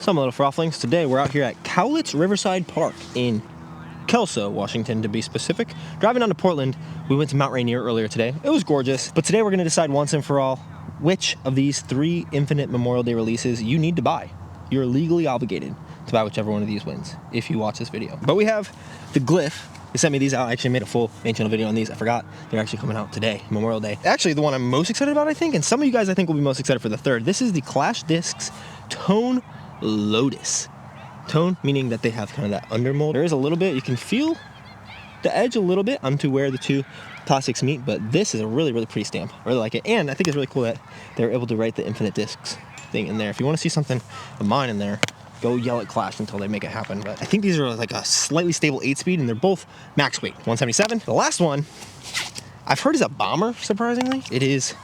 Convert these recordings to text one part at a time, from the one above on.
Some little frothlings. Today we're out here at Cowlitz Riverside Park in Kelso, Washington to be specific. Driving down to Portland, we went to Mount Rainier earlier today. It was gorgeous, but today we're going to decide once and for all which of these 3 Infinite Memorial Day releases you need to buy. You're legally obligated to buy whichever one of these wins if you watch this video. But we have the Glyph. They sent me these out. I actually made a full main channel video on these. I forgot they're actually coming out today, Memorial Day. Actually, the one I'm most excited about, I think, and some of you guys I think will be most excited for the third. This is the Clash Discs Tone Lotus. Tone meaning that they have kind of that undermold. There is a little bit, you can feel the edge a little bit onto where the 2 plastics meet, but this is a really, really pretty stamp. I really like it, and I think it's really cool that they're able to write the Infinite Discs thing in there. If you want to see something of mine in there, go yell at Clash until they make it happen. But I think these are like a slightly stable 8-speed, and they're both max weight, 177. The last one I've heard is a bomber, surprisingly. It is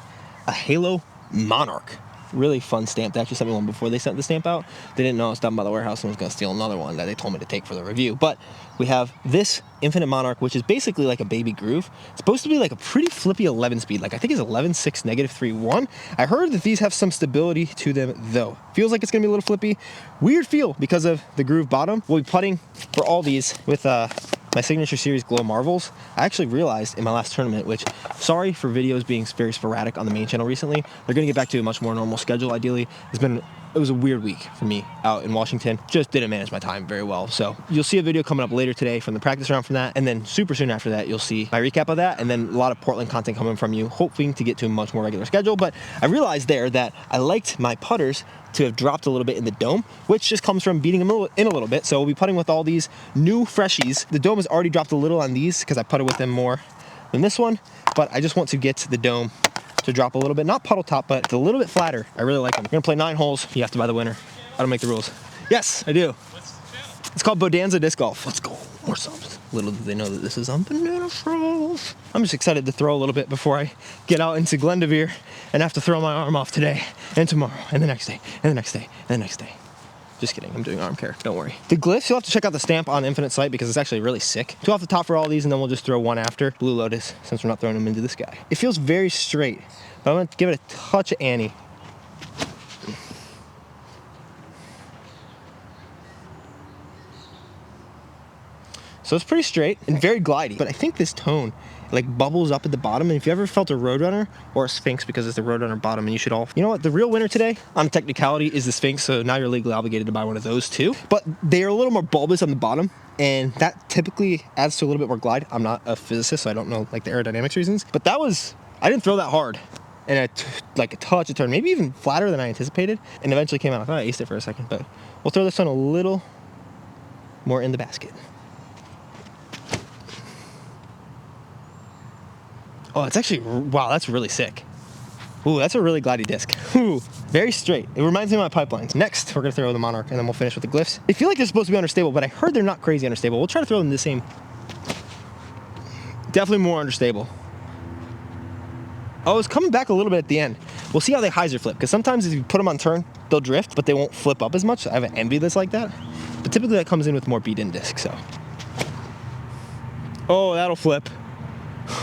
a Halo Monarch. Really fun stamp. They actually sent me one before they sent the stamp out. They didn't know I was down by the warehouse and was going to steal another one that they told me to take for the review. But we have this Infinite Monarch, which is basically like a baby groove. It's supposed to be like a pretty flippy 11-speed. Like I think it's 11.6 -3.1. I heard that these have some stability to them though. Feels like it's going to be a little flippy. Weird feel because of the groove bottom. We'll be putting for all these with my signature series Glow Marvels. I actually realized in my last tournament, which sorry for videos being very sporadic on the main channel recently, they're gonna get back to a much more normal schedule ideally. It was a weird week for me out in Washington. Just didn't manage my time very well. So you'll see a video coming up later today from the practice round from that, and then super soon after that you'll see my recap of that, and then a lot of Portland content coming from you, hoping to get to a much more regular schedule. But I realized there that I liked my putters to have dropped a little bit in the dome, which just comes from beating them in a little bit. So we'll be putting with all these new freshies. The dome has already dropped a little on these because I putted with them more than this one, but I just want to get the dome to drop a little bit, not puddle top, but it's a little bit flatter. I really like them. We're gonna play 9 holes. You have to buy the winner. I don't make the rules. Yes, I do. What's the channel? It's called Bodanza Disc Golf. Let's go. More subs. Little do they know that this is on Banana Froze. I'm just excited to throw a little bit before I get out into Glendevere and have to throw my arm off today and tomorrow and the next day and the next day and the next day. Just kidding, I'm doing arm care, don't worry. The glyphs, you'll have to check out the stamp on Infinite Sight because it's actually really sick. 2 off the top for all these, and then we'll just throw 1 after. Blue Lotus, since we're not throwing them into the sky. It feels very straight, but I'm gonna give it a touch of Annie. So it's pretty straight and very glidey, but I think this tone like bubbles up at the bottom. And if you ever felt a Roadrunner or a Sphinx, because it's the Roadrunner bottom, and you should all, you know what, the real winner today on technicality is the Sphinx, so now you're legally obligated to buy one of those too. But they are a little more bulbous on the bottom, and that typically adds to a little bit more glide. I'm not a physicist, so I don't know like the aerodynamics reasons, but that was, I didn't throw that hard. And like a touch of turn, maybe even flatter than I anticipated, and eventually came out. I thought I aced it for a second, but we'll throw this one a little more in the basket. Oh, it's actually, wow, that's really sick. Ooh, that's a really glidey disc. Ooh, very straight. It reminds me of my pipelines. Next, we're gonna throw the Monarch, and then we'll finish with the glyphs. They feel like they're supposed to be understable, but I heard they're not crazy understable. We'll try to throw them the same. Definitely more understable. Oh, it's coming back a little bit at the end. We'll see how they hyzer flip, because sometimes if you put them on turn, they'll drift, but they won't flip up as much. I have an envy that's like that. But typically that comes in with more beat-in disc, so. Oh, that'll flip.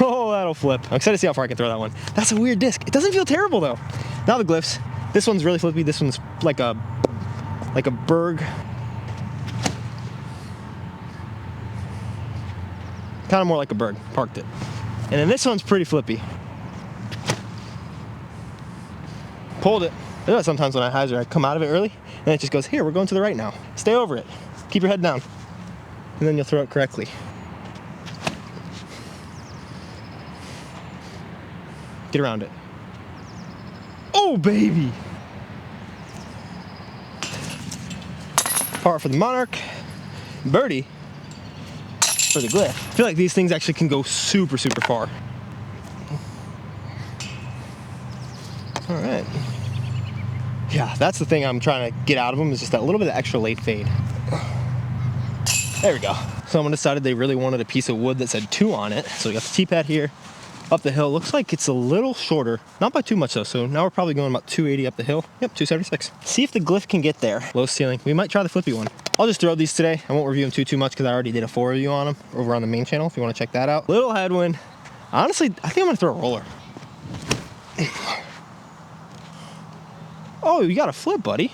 Oh, that'll flip. I'm excited to see how far I can throw that one. That's a weird disc. It doesn't feel terrible though. Now the glyphs. This one's really flippy. This one's like a Berg. Kind of more like a Berg. Parked it. And then this one's pretty flippy. Pulled it. I know sometimes when I hyzer, I come out of it early, and it just goes, here, we're going to the right now. Stay over it. Keep your head down. And then you'll throw it correctly. Get around it. Oh, baby! Par for the Monarch. Birdie for the glyph. I feel like these things actually can go super, super far. All right. Yeah, that's the thing I'm trying to get out of them, is just that little bit of extra late fade. There we go. Someone decided they really wanted a piece of wood that said 2 on it. So we got the T-pad here. Up the hill, looks like it's a little shorter, not by too much though, so now we're probably going about 280 up the hill. Yep, 276. See if the glyph can get there. Low ceiling. We might try the flippy one. I'll just throw these today. I won't review them too much because I already did a 4 review on them over on the main channel if you want to check that out. Little headwind. Honestly, I think I'm gonna throw a roller. Oh, you got a flip, buddy.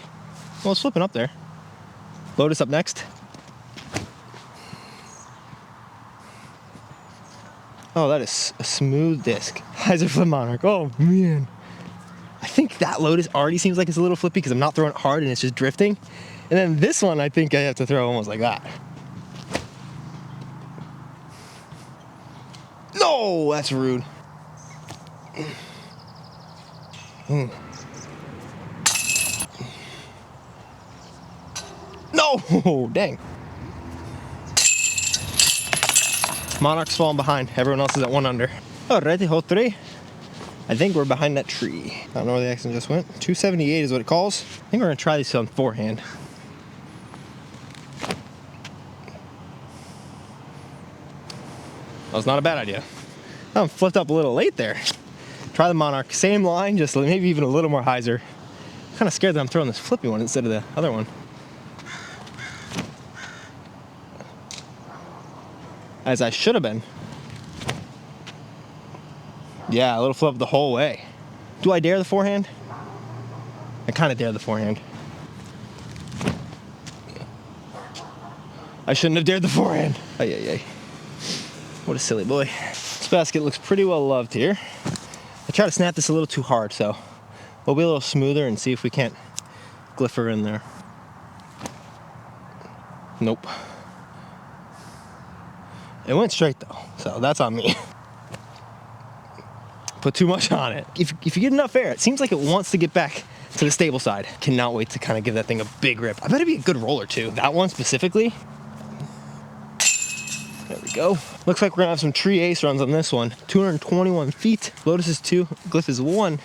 Well, it's flipping up there. Lotus up next. Oh, that is a smooth disc. Hyzer flip Monarch. Oh, man. I think that Lotus already seems like it's a little flippy because I'm not throwing it hard and it's just drifting. And then this one, I think I have to throw almost like that. No, that's rude. No, dang. Monarch's falling behind. Everyone else is at 1 under. Alrighty, hole 3. I think we're behind that tree. I don't know where the accent just went. 278 is what it calls. I think we're gonna try this on forehand. That was not a bad idea. I'm flipped up a little late there. Try the Monarch. Same line, just maybe even a little more hyzer. Kind of scared that I'm throwing this flippy one instead of the other one. As I should have been. Yeah, a little flip the whole way. Do I dare the forehand? I kind of dare the forehand. I shouldn't have dared the forehand. Ay, ay, ay. What a silly boy. This basket looks pretty well loved here. I try to snap this a little too hard, so we'll be a little smoother and see if we can't glyph her in there. Nope. It went straight though, so that's on me. Put too much on it. If you get enough air, it seems like it wants to get back to the stable side. Cannot wait to kind of give that thing a big rip. I bet it'd be a good roller too. That one specifically. There we go. Looks like we're gonna have some tree ace runs on this one. 221 feet. Lotus is 2, glyph is 1.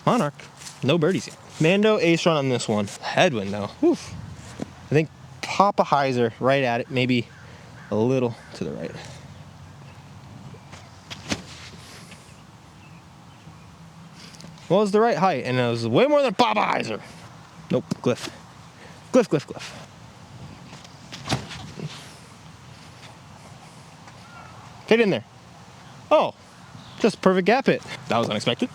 Monarch, no birdies yet. Mando ace run on this one. Headwind though. Oof. I think pop a hyzer right at it, maybe a little to the right. What was the right height? And it was way more than pop a hyzer. Nope, glyph. Glyph, glyph, glyph. Get in there. Oh, just perfect gap hit. That was unexpected.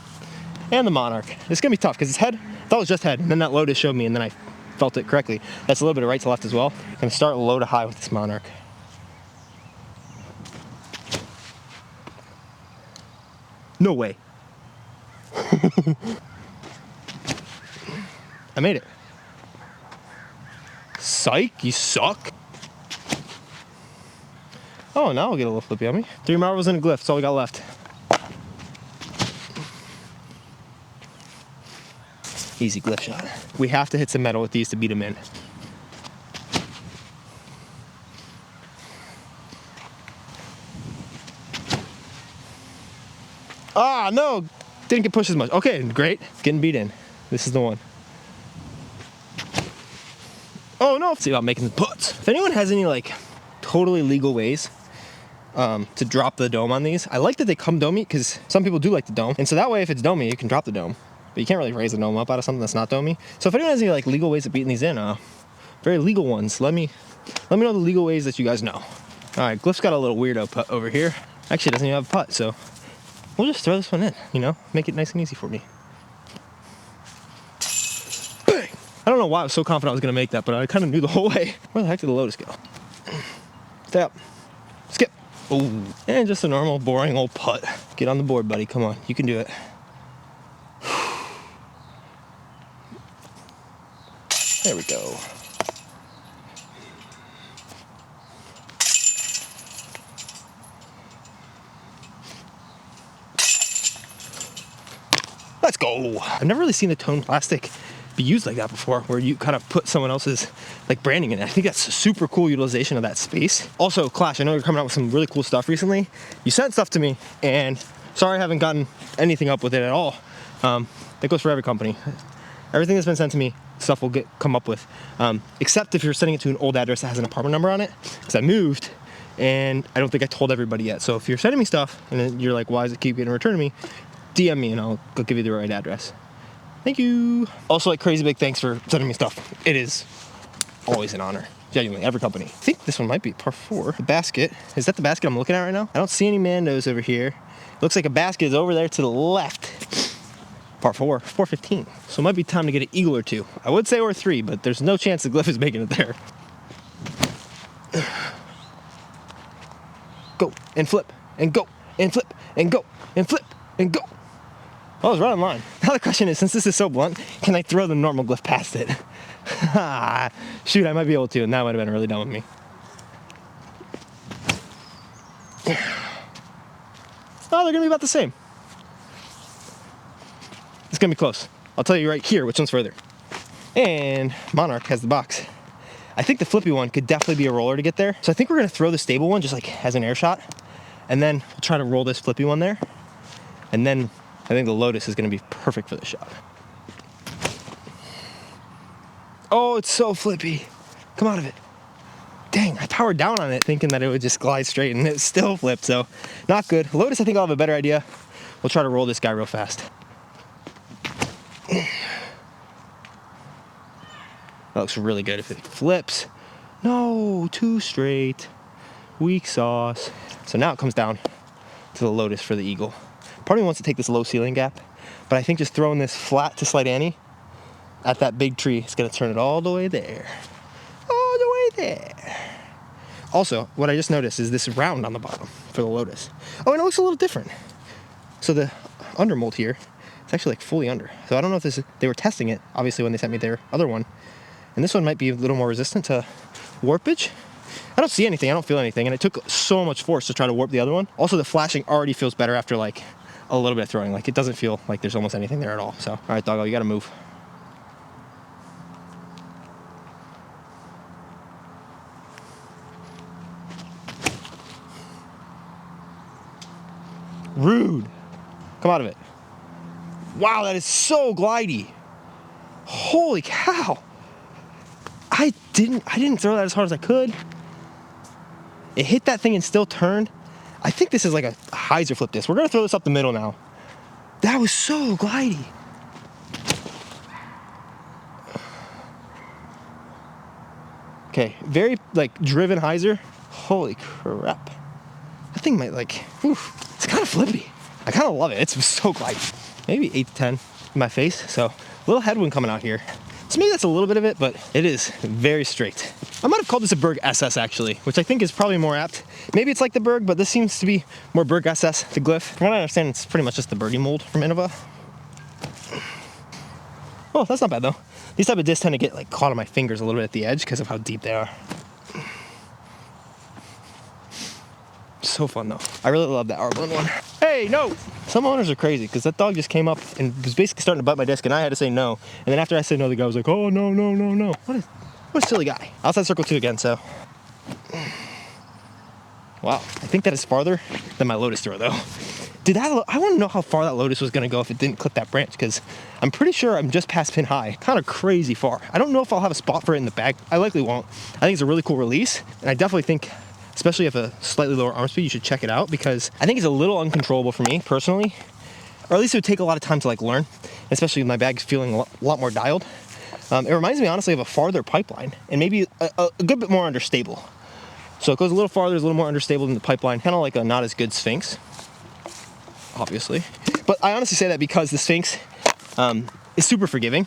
And the Monarch. It's gonna be tough because it's head. I thought it was just head, and then that Lotus showed me, and then I felt it correctly. That's a little bit of right to left as well. I'm gonna start low to high with this Monarch. No way. I made it. Psych, you suck. Oh, now I'll get a little flippy on me. 3 marbles and a glyph, that's all we got left. Easy glyph shot. We have to hit some metal with these to beat them in. Ah, no, didn't get pushed as much. Okay, great, getting beat in. This is the one. Oh no, let's see about making the putts. If anyone has any like totally legal ways to drop the dome on these, I like that they come domey because some people do like the dome. And so that way if it's domey, you can drop the dome. But you can't really raise the dome up out of something that's not domey. So if anyone has any like legal ways of beating these in, very legal ones, let me know the legal ways that you guys know. All right, Glyph's got a little weirdo putt over here. Actually, it doesn't even have a putt, so we'll just throw this one in, you know? Make it nice and easy for me. Bang! I don't know why I was so confident I was gonna make that, but I kind of knew the whole way. Where the heck did the Lotus go? Stay up. Skip. Oh, and just a normal, boring old putt. Get on the board, buddy. Come on, you can do it. There we go. Let's go. I've never really seen a toned plastic be used like that before, where you kind of put someone else's like branding in it. I think that's a super cool utilization of that space. Also, Clash, I know you're coming out with some really cool stuff recently. You sent stuff to me, and sorry I haven't gotten anything up with it at all. That goes for every company. Everything that's been sent to me, stuff will come up with, except if you're sending it to an old address that has an apartment number on it, because I moved, and I don't think I told everybody yet. So if you're sending me stuff, and then you're like, why does it keep getting returned to me? DM me, and I'll give you the right address. Thank you. Also, like, crazy big thanks for sending me stuff. It is always an honor. Genuinely, every company. I think this one might be par 4. The basket. Is that the basket I'm looking at right now? I don't see any Mandos over here. It looks like a basket is over there to the left. Par 4, 415. So it might be time to get an eagle or two. I would say or 3, but there's no chance the Glyph is making it there. go, and flip, and go, and flip, and go, and flip, and go. Well, I was right on line. Now the question is, since this is so blunt, can I throw the normal glyph past it? Shoot, I might be able to, and that might have been really dumb of me. Oh, they're gonna be about the same. It's gonna be close. I'll tell you right here which one's further. And Monarch has the box. I think the flippy one could definitely be a roller to get there. So I think we're gonna throw the stable one just like as an air shot. And then we'll try to roll this flippy one there. And then I think the Lotus is gonna be perfect for the shot. Oh, it's so flippy. Come out of it. Dang, I powered down on it thinking that it would just glide straight and it still flipped, so not good. Lotus, I think I'll have a better idea. We'll try to roll this guy real fast. That looks really good if it flips. No, too straight. Weak sauce. So now it comes down to the Lotus for the eagle. Part of me wants to take this low ceiling gap, but I think just throwing this flat to Slide Annie at that big tree is gonna turn it all the way there. All the way there. Also, what I just noticed is this round on the bottom for the Lotus. Oh, and it looks a little different. So the under mold here, it's actually like fully under. So I don't know if they were testing it, obviously, when they sent me their other one. And this one might be a little more resistant to warpage. I don't see anything, I don't feel anything, and it took so much force to try to warp the other one. Also, the flashing already feels better after like a little bit of throwing. Like, it doesn't feel like there's almost anything there at all. So, all right, doggo, you gotta move. Rude. Come out of it. Wow, that is so glidey. Holy cow. I didn't throw that as hard as I could. It hit that thing and still turned. I think this is like a hyzer flip disc. We're gonna throw this up the middle now. That was so glidey. Okay, very like driven hyzer. Holy crap. That thing might like, whew, it's kind of flippy. I kind of love it. It's so glidey. Maybe 8 to 10 in my face. So a little headwind coming out here. So maybe that's a little bit of it, but it is very straight. I might have called this a Berg SS actually, which I think is probably more apt. Maybe it's like the Berg, but this seems to be more Berg SS, the glyph. From what I understand, it's pretty much just the birdie mold from Innova. Oh, that's not bad though. These type of discs tend to get like caught on my fingers a little bit at the edge because of how deep they are. So fun though. I really love that Arbonne one. Hey, no! Some owners are crazy because that dog just came up and was basically starting to butt my disc and I had to say no. And then after I said no, the guy was like, oh, no, no, no, no. What a silly guy. Outside circle 2 again, so. Wow, I think that is farther than my Lotus throw though. I want to know how far that Lotus was gonna go if it didn't clip that branch, because I'm pretty sure I'm just past pin high. Kind of crazy far. I don't know if I'll have a spot for it in the bag. I likely won't. I think it's a really cool release, and I definitely think, especially if a slightly lower arm speed, you should check it out, because I think it's a little uncontrollable for me personally, or at least it would take a lot of time to like learn, especially with my bag's feeling a lot more dialed. It reminds me honestly of a farther pipeline, and maybe a good bit more understable. So it goes a little farther, is a little more understable than the pipeline, kind of like a not as good Sphinx, obviously. But I honestly say that because the Sphinx is super forgiving.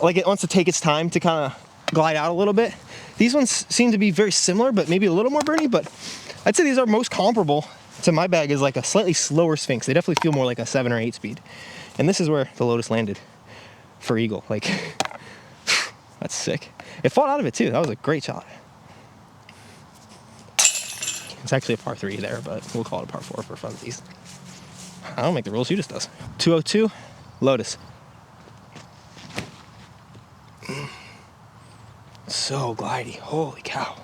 Like, it wants to take its time to kind of glide out a little bit. These ones seem to be very similar, but maybe a little more burny, but I'd say these are most comparable to my bag is like a slightly slower Sphinx. They definitely feel more like a 7 or 8 speed. And this is where the Lotus landed for eagle. Like, that's sick. It fought out of it too. That was a great shot. It's actually a par 3 there, but we'll call it a par 4 for funsies. I don't make the rules, you just does. 202, Lotus. So glidey, holy cow.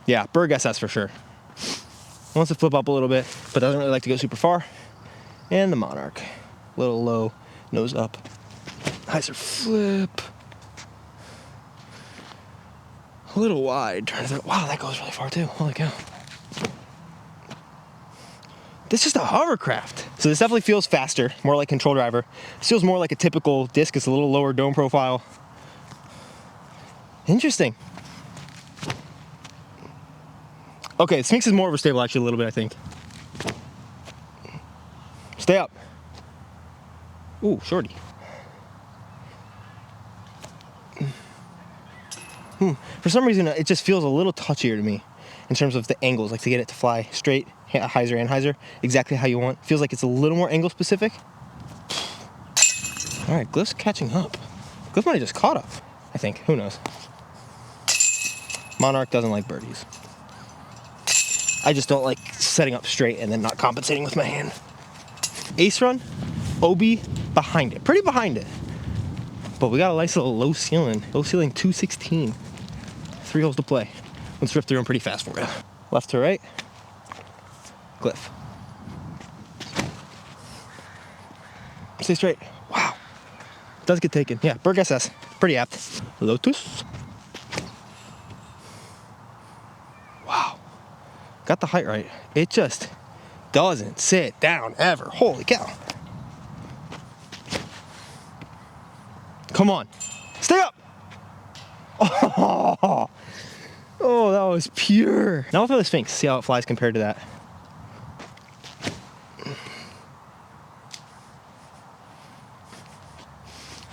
Yeah, Berg SS for sure. Wants to flip up a little bit, but doesn't really like to go super far. And the Monarch, little low, nose up. Hyzer flip. A little wide, turn it. Wow, that goes really far too, holy cow. This is just a hovercraft. So this definitely feels faster, more like control driver. This feels more like a typical disc. It's a little lower dome profile. Interesting. Okay, Sphinx is more overstable actually a little bit, I think. Stay up. Ooh, shorty. For some reason, it just feels a little touchier to me. in terms of the angles, like to get it to fly straight, hyzer and hyzer, exactly how you want. Feels like it's a little more angle specific. All right, Glyph's catching up. Glyph might have just caught up, I think. Who knows? Monarch doesn't like birdies. I just don't like setting up straight and then not compensating with my hand. Ace run, OB behind it, pretty behind it. But we got a nice little low ceiling 216. 3 holes to play. Let's rip through them pretty fast for you. Left to right, Glyph. Stay straight. Wow. Does get taken. Yeah, Berg SS. Pretty apt. Lotus. Wow. Got the height right. It just doesn't sit down ever. Holy cow. Come on. Stay up. Oh, that was pure. Now we'll throw the Sphinx. See how it flies compared to that.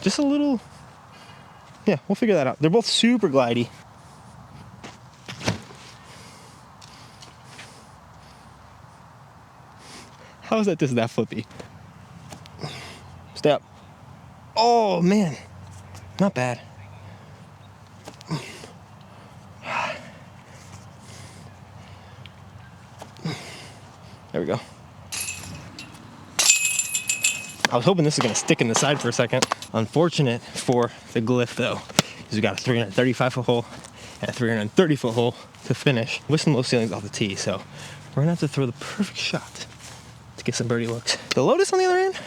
Just a little, yeah, we'll figure that out. They're both super glidey. How is that just that flippy? Stay up. Oh, man. Not bad. There we go. I was hoping this was going to stick in the side for a second. Unfortunate for the Glyph, though, is we got a 335-foot hole and a 330-foot hole to finish with some low ceilings off the tee. So we're going to have to throw the perfect shot to get some birdie looks. The Lotus, on the other hand,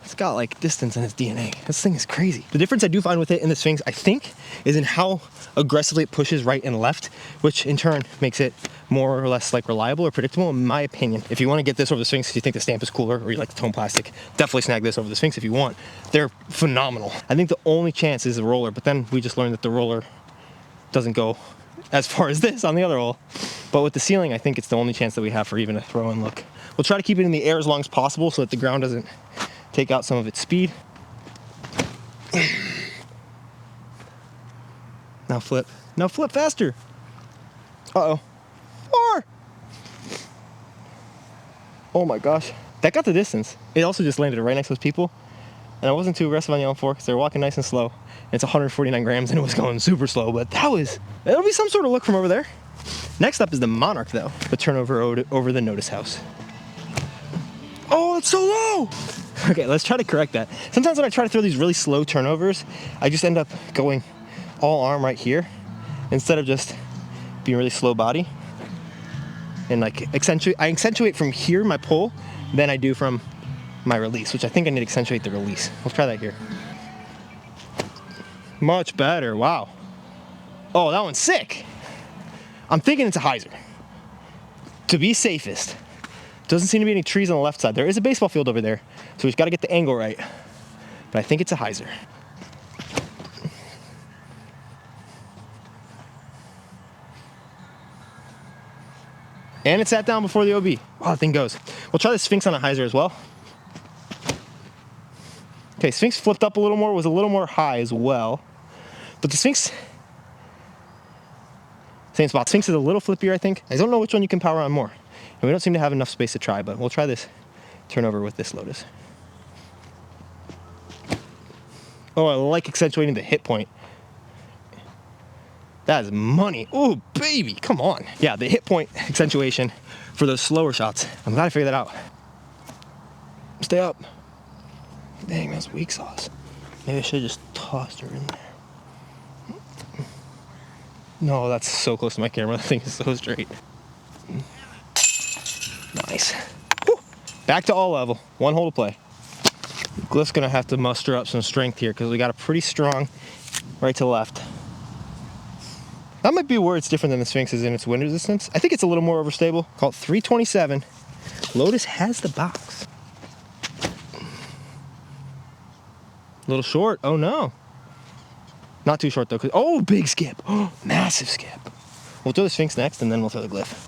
it's got like distance in its DNA. This thing is crazy. The difference I do find with it in the Sphinx, I think, is in how aggressively it pushes right and left, which in turn makes it more or less like reliable or predictable, in my opinion. If you want to get this over the Sphinx because you think the stamp is cooler or you like the tone plastic, definitely snag this over the Sphinx if you want. They're phenomenal. I think the only chance is the roller, but then we just learned that the roller doesn't go as far as this on the other hole. But with the ceiling, I think it's the only chance that we have for even a throw-in look. We'll try to keep it in the air as long as possible so that the ground doesn't take out some of its speed. Now flip. Now flip faster. Uh-oh. 4! Oh my gosh. That got the distance. It also just landed right next to those people. And I wasn't too aggressive on the L4 because they were walking nice and slow. And it's 149 grams and it was going super slow. But it'll be some sort of look from over there. Next up is the Monarch, though. The turnover over the Notice House. Oh, it's so low! Okay, let's try to correct that. Sometimes when I try to throw these really slow turnovers, I just end up going all arm right here instead of just being really slow body. And like I accentuate from here, my pull, than I do from my release, which I think I need to accentuate the release. Let's try that here. Much better, wow. Oh, that one's sick. I'm thinking it's a hyzer. To be safest. Doesn't seem to be any trees on the left side. There is a baseball field over there, so we've got to get the angle right. But I think it's a hyzer. And it sat down before the OB. Wow, that thing goes. We'll try the Sphinx on a hyzer as well. Okay, Sphinx flipped up a little more, was a little more high as well. But the Sphinx, same spot. Sphinx is a little flippier, I think. I don't know which one you can power on more. And we don't seem to have enough space to try, but we'll try this turnover with this Lotus. Oh, I like accentuating the hit point. That is money. Oh, baby, come on. Yeah, the hit point accentuation for those slower shots. I'm glad I figured that out. Stay up. Dang, that's weak sauce. Maybe I should have just tossed her in there. No, that's so close to my camera. That thing is so straight. Nice. Whew. Back to all level. 1 hole to play. Glyph's gonna have to muster up some strength here because we got a pretty strong right to left. That might be where it's different than the Sphinx is in its wind resistance. I think it's a little more overstable. Call it 327. Lotus has the box. A little short. Oh no. Not too short though. Oh, big skip. Oh, massive skip. We'll throw the Sphinx next and then we'll throw the Glyph.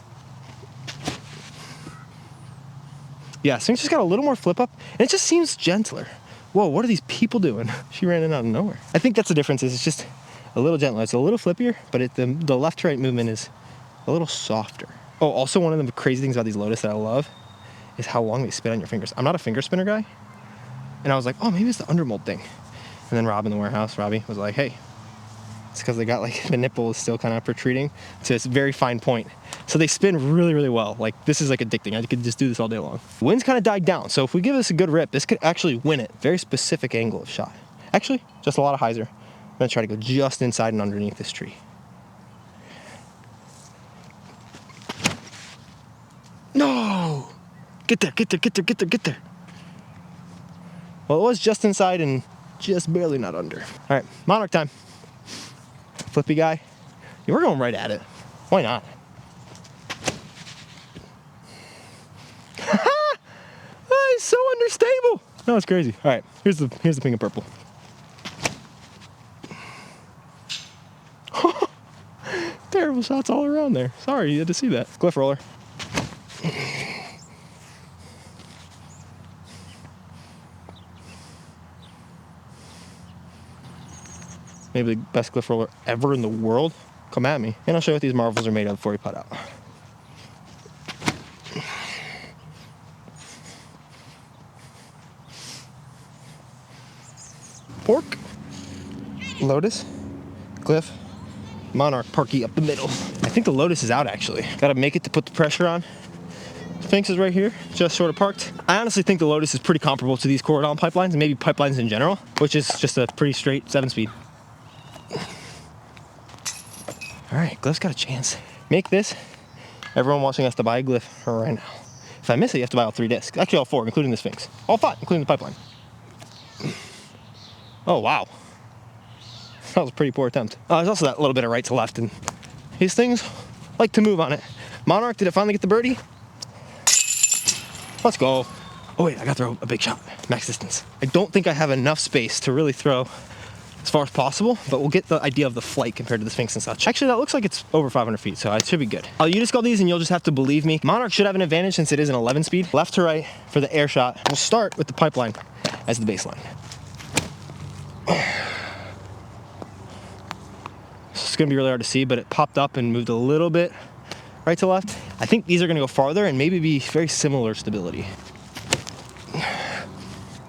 Yeah, Sphinx just got a little more flip up and it just seems gentler. Whoa, what are these people doing? She ran in out of nowhere. I think that's the difference, is it's just a little gentler. It's a little flippier, but the left-right movement is a little softer. Oh, also one of the crazy things about these Lotus that I love is how long they spin on your fingers. I'm not a finger spinner guy. And I was like, oh, maybe it's the undermold thing. And then Rob in the warehouse, Robbie, was like, hey, it's because they got like the nipple is still kind of protruding to this very fine point. So they spin really, really well. Like this is like addicting. I could just do this all day long. Wind's kind of died down. So if we give this a good rip, this could actually win it. Very specific angle of shot. Actually, just a lot of hyzer. I'm gonna try to go just inside and underneath this tree. No! Get there, get there, get there, get there, get there. Well, it was just inside and just barely not under. All right, monarch time. Flippy guy. Yeah, we're going right at it. Why not? Oh, he's so understable. No, it's crazy. All right, here's the pink and purple. Terrible shots all around there. Sorry, you had to see that. Glyph roller. Maybe the best glyph roller ever in the world. Come at me. And I'll show you what these marvels are made of before you putt out. Pork, Lotus, Glyph, Monarch, Parky up the middle. I think the Lotus is out actually. Gotta make it to put the pressure on. Sphinx is right here, just sort of parked. I honestly think the Lotus is pretty comparable to these Corridon pipelines, and maybe pipelines in general, which is just a pretty straight 7-speed. All right, Glyph's got a chance. Make this. Everyone watching has to buy a Glyph right now. If I miss it, you have to buy all 3 discs. Actually, all 4, including the Sphinx. All 5, including the pipeline. Oh, wow. That was a pretty poor attempt. There's also that little bit of right to left, and these things like to move on it. Monarch, did it finally get the birdie? Let's go. Oh wait, I gotta throw a big shot. Max distance. I don't think I have enough space to really throw as far as possible, but we'll get the idea of the flight compared to the Sphinx and such. Actually, that looks like it's over 500 feet, so it should be good. I'll U-disc these and you'll just have to believe me. Monarch should have an advantage since it is an 11-speed. Left to right for the air shot. We'll start with the pipeline as the baseline. It's gonna be really hard to see, but it popped up and moved a little bit right to left. I think these are gonna go farther and maybe be very similar stability.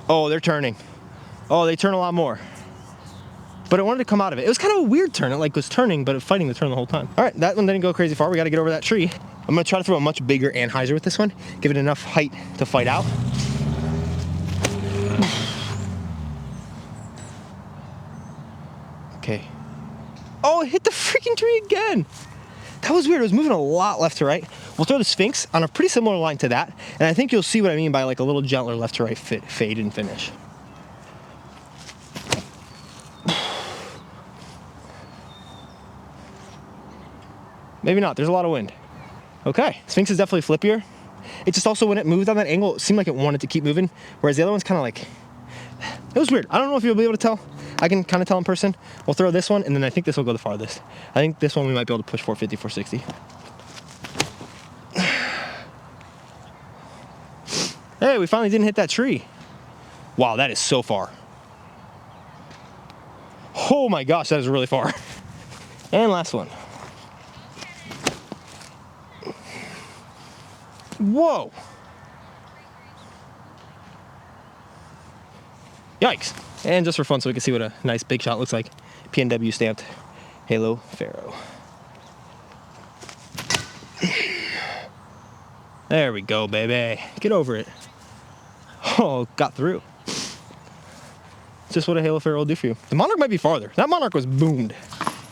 Oh, they're turning. Oh, they turn a lot more. But it wanted to come out of it. It was kind of a weird turn. It like was turning, but it was fighting the turn the whole time. All right, that one didn't go crazy far. We got to get over that tree. I'm gonna try to throw a much bigger anhyzer with this one. Give it enough height to fight out. Okay. Oh, it hit the freaking tree again. That was weird. It was moving a lot left to right. We'll throw the Sphinx on a pretty similar line to that, and I think you'll see what I mean by like a little gentler left to right fade and finish. Maybe not. There's a lot of wind. Okay, Sphinx is definitely flippier. It just also, when it moved on that angle, it seemed like it wanted to keep moving, whereas the other one's kind of like, it was weird. I don't know if you'll be able to tell. I can kind of tell in person. We'll throw this one, and then I think this will go the farthest. I think this one we might be able to push 450, 460. Hey, we finally didn't hit that tree. Wow, that is so far. Oh my gosh, that is really far. And last one. Whoa. Yikes. And just for fun, so we can see what a nice big shot looks like. PNW stamped Halo Pharaoh. There we go, baby. Get over it. Oh, got through. Just what a Halo Pharaoh will do for you. The Monarch might be farther. That Monarch was boomed.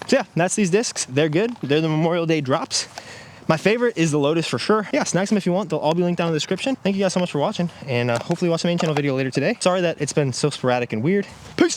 So yeah, that's these discs. They're good. They're the Memorial Day drops. My favorite is the Lotus for sure. Yeah, snag some if you want. They'll all be linked down in the description. Thank you guys so much for watching, and hopefully watch the main channel video later today. Sorry that it's been so sporadic and weird. Peace!